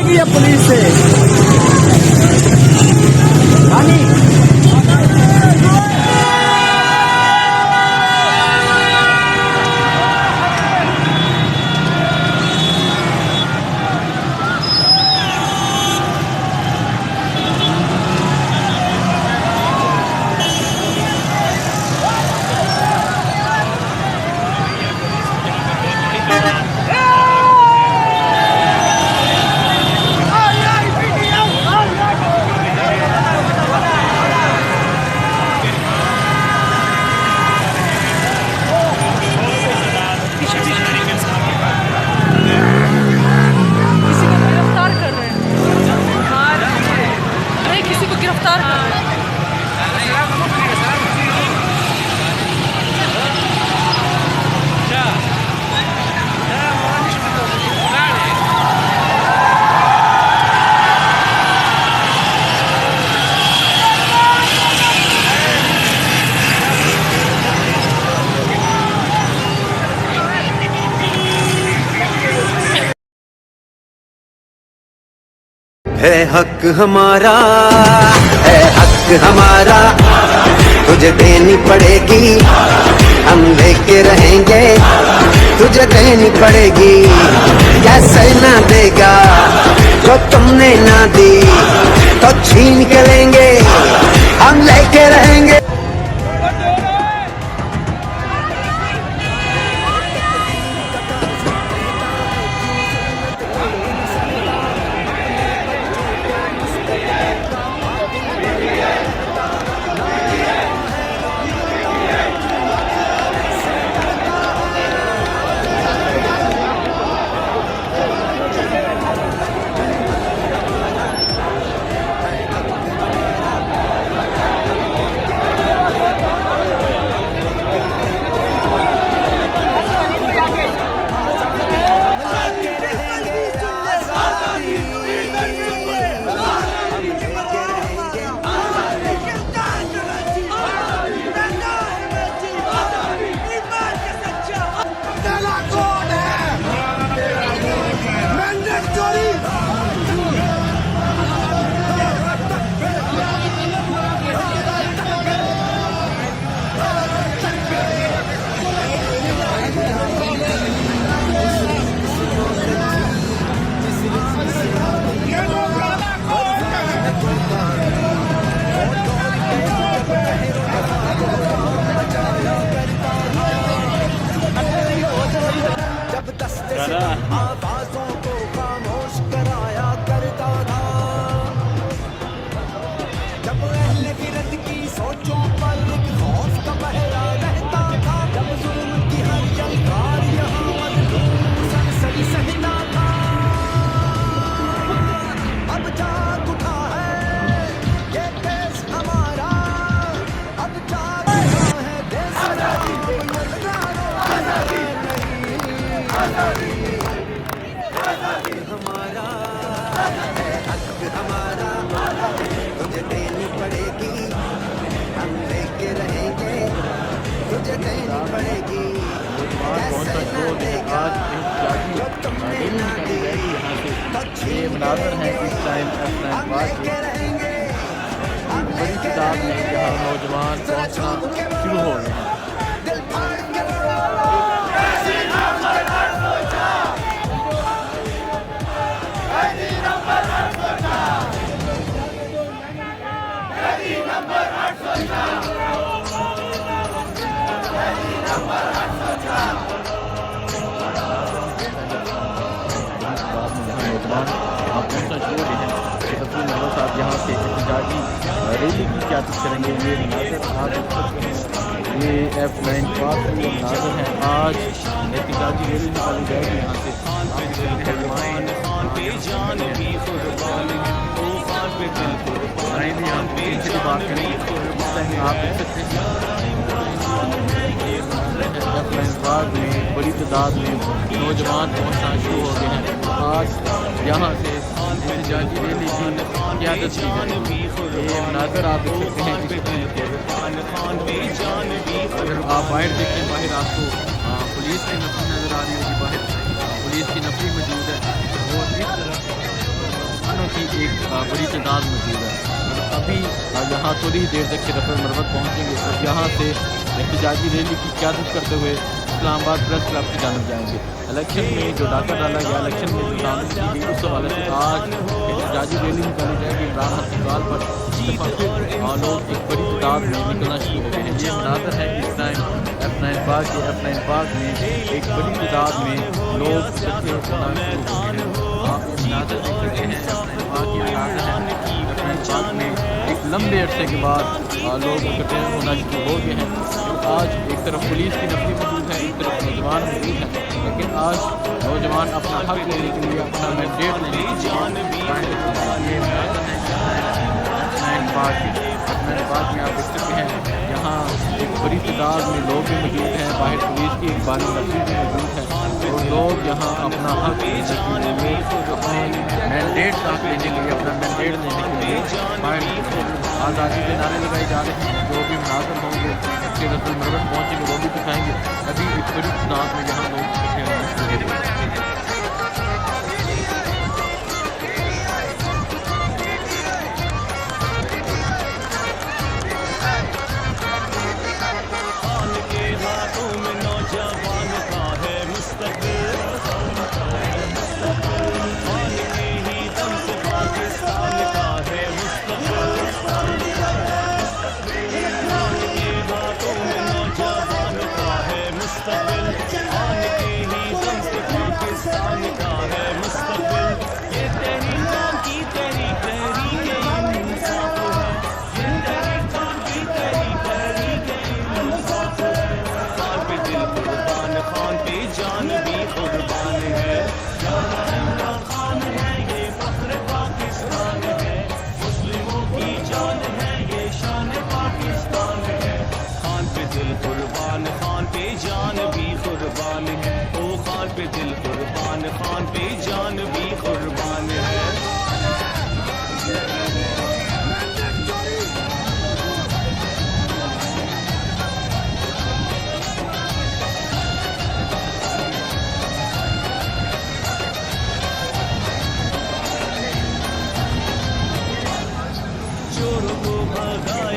लड़ेगी ये पुलिस से। है हक हमारा, है हक हमारा, तुझे देनी पड़ेगी, हम लेके रहेंगे, तुझे देनी पड़ेगी। कैसे ना देगा जो तुमने ना दी, तो छीन के लेंगे, हम लेके रहेंगे। आवाज़ों को खामोश कराया करता था, जब अहले फिरत की सोचों पर एक खौफ का पहरा रहता था, जब जुल्म की हर यलगार यहाँ मजलूम सरसरी सहता था। अब जाग उठा है ये देश हमारा, अब जाग उठा है देश हमारा, है हक हमारा, तुझे देनी पड़ेगी, हम लेके रहेंगे, तुझे देनी पड़ेगी। कैसे ना देगा जो तुमने ना दी, ये मुनाज़र है इस टाइम हम लेके रहेंगे, हम बड़ी लेके तादाद में रहेंगे। जहाँ नौजवान पहुँचना शुरू हो गए हैं। दिल फाड़ के आप पहुँचना शुरू हो गए हैं कि तस्वीर नवाज साहब यहाँ से एहतजाजी रैली की क्यादत करेंगे। ये मुनाज़र आप देख सकते हैं, ये F9 पास के मुनाज़र हैं। आज एहतजाजी रैली निकाली जाएगी यहाँ से। आएंगे यहाँ से बात करेंगे। आप देख सकते हैं F9 में बड़ी तादाद में नौजवान पहुँचना शुरू हो गए हैं। आज यहाँ से एहतजाजी रैली की क़यादत की जाएगी। ये मुनाज़र आप देख सकते हैं अगर आप बाहर देखें, बाहर आपको पुलिस की नफरी नज़र आ रही होगी, बाहर पुलिस की नफरी मौजूद है। और इस तरह की एक बड़ी तादाद मौजूद है। अभी यहाँ थोड़ी ही देर तक रफ़ मरवत पहुँचेंगे और यहाँ से एहतजाजी रैली की क़यादत करते हुए इस्लामाबाद प्रेस क्लब की जानब जाएंगे। इलेक्शन में जो डाका डाला गया, इलेक्शन में जो दामन की गई, उस हवाले से आज एहतजाजी रैली निकाली जाएगी। इमरान हस्पताल पर लोग एक बड़ी तादाद में निकलना शुरू हो गए हैं। ये मनाज़र है इस टाइम F9 पार्क में एक बड़ी तादाद में लोग इकट्ठे होना शुरू हो गए हैं। आप ये मनाज़र देख सकते हैं F9 पार्क के मनाज़र हैं। F9 पार्क में एक लंबे अरसे के बाद लोग इकट्ठे होना शुरू हो गए हैं। आज एक तरफ पुलिस की नफरी मौजूद है, एक तरफ नौजवान मौजूद है, लेकिन आज नौजवान अपना हक लेने के लिए, अपना मैंडेट लेने के लिए पार्क में आप देख सकते हैं। यहाँ एक बड़ी तादाद में लोग भी मौजूद हैं, बाहर पुलिस की एक बारी नफरी भी मौजूद है और लोग यहाँ अपना हक लेने के लिए, अपने मैंडेट हक लेने के लिए, अपना मैंडेट लेने के लिए बाहर आज़ादी के नारे लगाए जा रहे हैं। जो भी मुनाज़िर होंगे उसके रसूल मरवत पहुँचेंगे, वो भी दिखाएंगे। अभी एक बड़ी तादाद में यहाँ लोग इकट्ठे होने शुरू हो गए। खान पे जान भी कुर्बान है। चोरों को भगाए